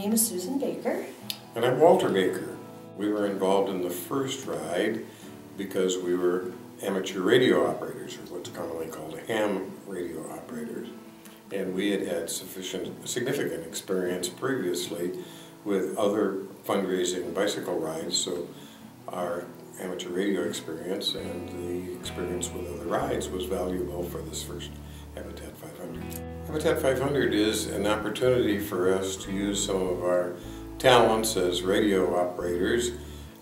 name is Susan Baker. And I'm Walter Baker. We were involved in the first ride because we were amateur radio operators, or what's commonly called ham radio operators. And we had had significant experience previously with other fundraising bicycle rides, so our amateur radio experience and the experience with other rides was valuable for this first Habitat 500. Habitat 500 is an opportunity for us to use some of our talents as radio operators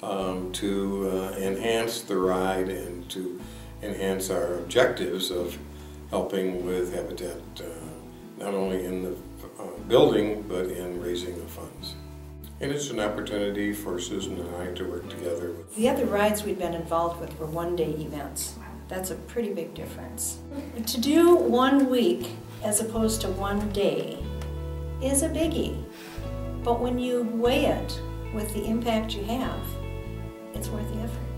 to enhance the ride and to enhance our objectives of helping with Habitat not only in the building but in raising the funds. And it's an opportunity for Susan and I to work together. The other rides we'd been involved with were one-day events. That's a pretty big difference. To do 1 week as opposed to 1 day is a biggie. But when you weigh it with the impact you have, it's worth the effort.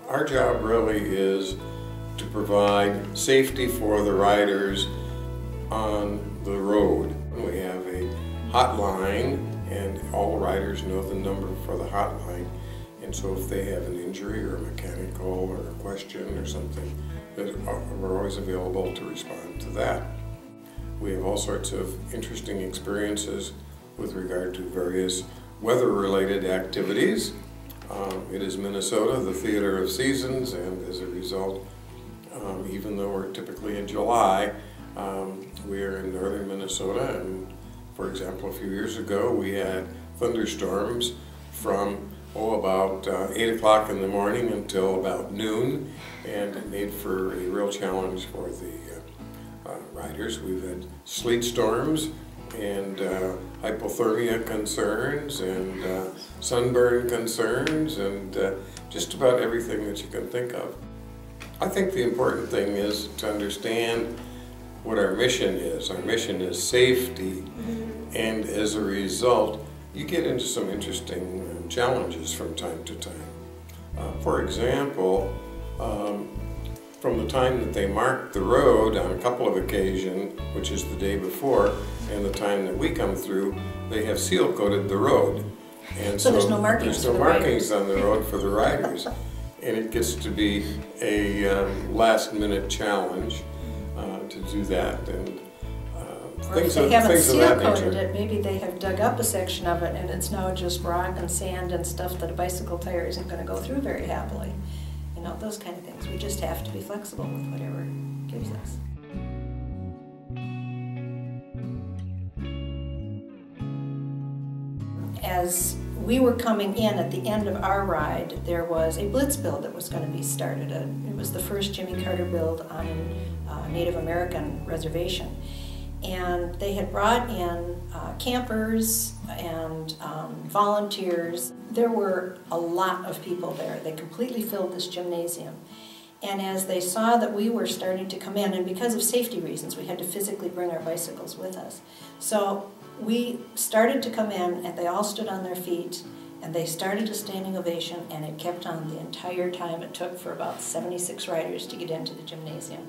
Our job really is to provide safety for the riders on the road. We have a hotline, and all the riders know the number for the hotline. And so if they have an injury or a mechanical or a question or something, we're always available to respond to that. We have all sorts of interesting experiences with regard to various weather-related activities. It is Minnesota, the theater of seasons, and as a result, even though we're typically in July, we are in northern Minnesota, and for example, a few years ago we had thunderstorms from about 8 o'clock in the morning until about noon, and it made for a real challenge for the riders. We've had sleet storms and hypothermia concerns and sunburn concerns and just about everything that you can think of. I think the important thing is to understand what our mission is. Our mission is safety, and as a result, you get into some interesting challenges from time to time. For example, from the time that they mark the road on a couple of occasions, which is the day before, and the time that we come through, they have seal coated the road. And so there's no markings, on the road for the riders. And it gets to be a last-minute challenge to do that. And or if they haven't seal coated it, maybe they have dug up a section of it and it's now just rock and sand and stuff that a bicycle tire isn't going to go through very happily. You know, those kind of things. We just have to be flexible with whatever it gives us. As we were coming in at the end of our ride, there was a blitz build that was going to be started. It was the first Jimmy Carter build on a Native American reservation. And they had brought in campers and volunteers. There were a lot of people there. They completely filled this gymnasium. And as they saw that we were starting to come in, and because of safety reasons, we had to physically bring our bicycles with us. So we started to come in, and they all stood on their feet, and they started a standing ovation, and it kept on the entire time it took for about 76 riders to get into the gymnasium.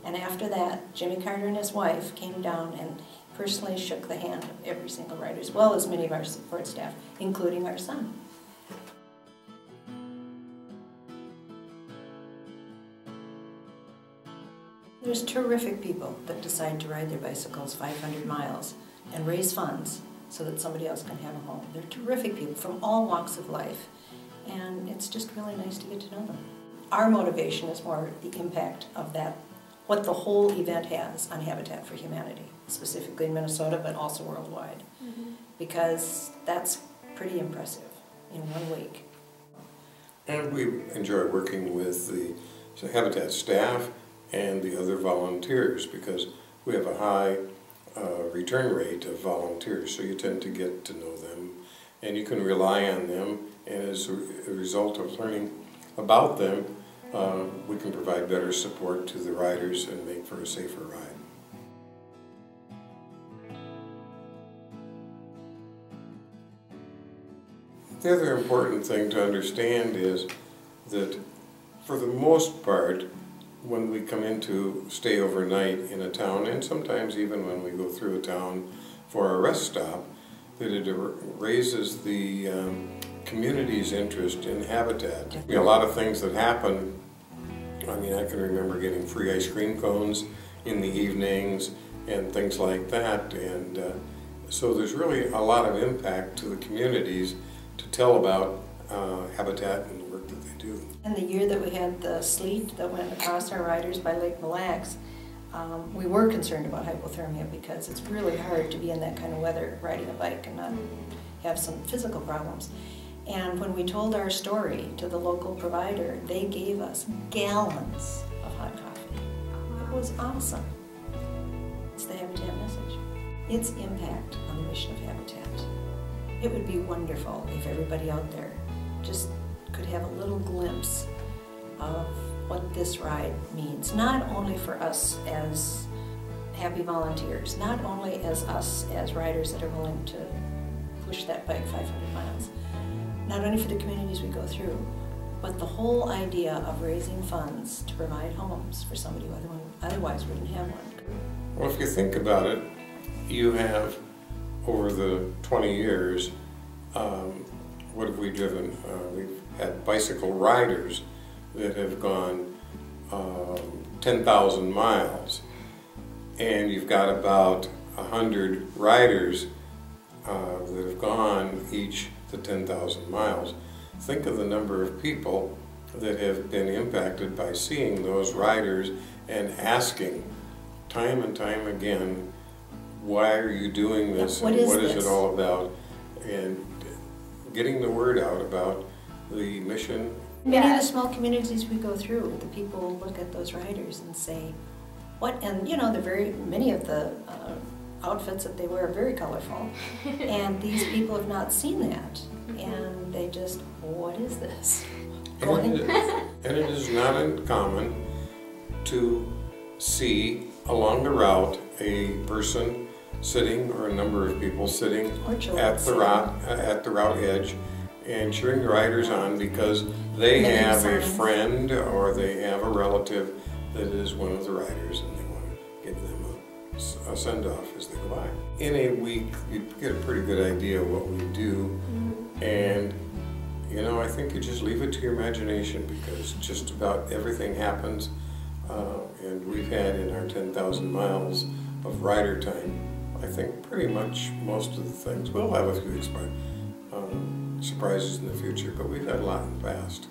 And after that, Jimmy Carter and his wife came down and personally shook the hand of every single rider, as well as many of our support staff, including our son. There's terrific people that decide to ride their bicycles 500 miles and raise funds so that somebody else can have a home. They're terrific people from all walks of life, and it's just really nice to get to know them. Our motivation is more the impact of that, what the whole event has on Habitat for Humanity, specifically in Minnesota, but also worldwide, because that's pretty impressive in 1 week. And we enjoy working with the Habitat staff and the other volunteers because we have a high return rate of volunteers, so you tend to get to know them and you can rely on them, and as a result of learning about them, we can provide better support to the riders and make for a safer ride. The other important thing to understand is that for the most part, when we come in to stay overnight in a town, and sometimes even when we go through a town for a rest stop, that it raises the community's interest in habitat. A lot of things that happen, I mean, I can remember getting free ice cream cones in the evenings and things like that, and so there's really a lot of impact to the communities to tell about habitat and the work that they do. And the year that we had the sleet that went across our riders by Lake Mille Lacs, we were concerned about hypothermia because it's really hard to be in that kind of weather riding a bike and not have some physical problems. And when we told our story to the local provider, they gave us gallons of hot coffee. It was awesome. It's the Habitat message. Its impact on the mission of Habitat. It would be wonderful if everybody out there just could have a little glimpse of what this ride means, not only for us as happy volunteers, not only as us as riders that are willing to push that bike 500 miles, not only for the communities we go through, but the whole idea of raising funds to provide homes for somebody who otherwise wouldn't have one. Well, if you think about it, you have, over the 20 years, what have we driven? We've had bicycle riders that have gone 10,000 miles, and you've got about 100 riders that have gone each the 10,000 miles. Think of the number of people that have been impacted by seeing those riders and asking time and time again, why are you doing this? What and what is is it all about? And getting the word out about the mission. Many of the small communities we go through, the people look at those riders and say, what? And you know, many of the outfits that they wear are very colorful, and these people have not seen that, and they just, what is this? And it is not uncommon to see along the route a person sitting, or a number of people sitting at the route edge and cheering the riders on because they have a friend or they have a relative that is one of the riders and they want to give them a send-off as they go by. In a week, you get a pretty good idea of what we do, and you know, I think you just leave it to your imagination because just about everything happens, and we've had in our 10,000 miles of rider time, I think pretty much most of the things. We'll have a few surprises in the future, but we've had a lot in the past.